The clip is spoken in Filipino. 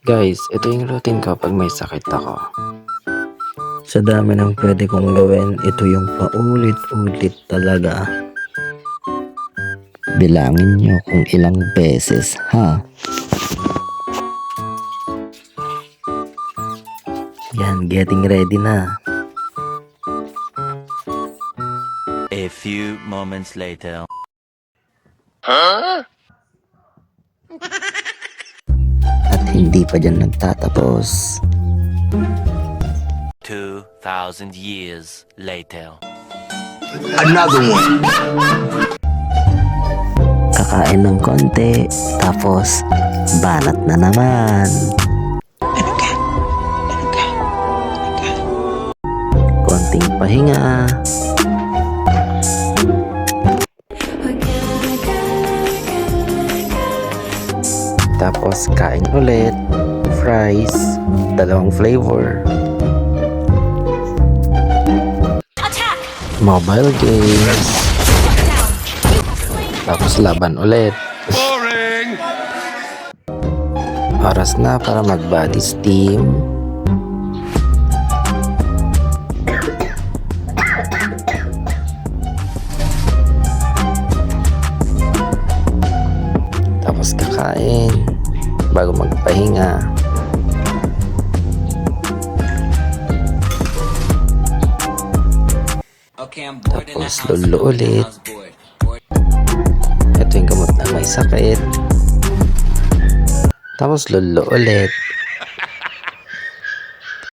Guys, ito yung routine ko pag may sakit ako. Sa dami ng pwede kong gawin, ito yung paulit-ulit talaga. Bilangin nyo kung ilang beses, ha? Yan, getting ready na. A few moments later. At hindi pa dyan nagtatapos. 2,000 years later. Another one. Kakain ng konti, tapos banat na naman. Konting pahinga. Tapos kain ulit, fries, 2 flavor. Mobile games. Tapos laban ulit. Boring. Oras na para mag-body steam. Tapos kakain bago magpahinga. Tapos lolo ulit. Ito yung gamot na may sakit. Tapos lolo ulit.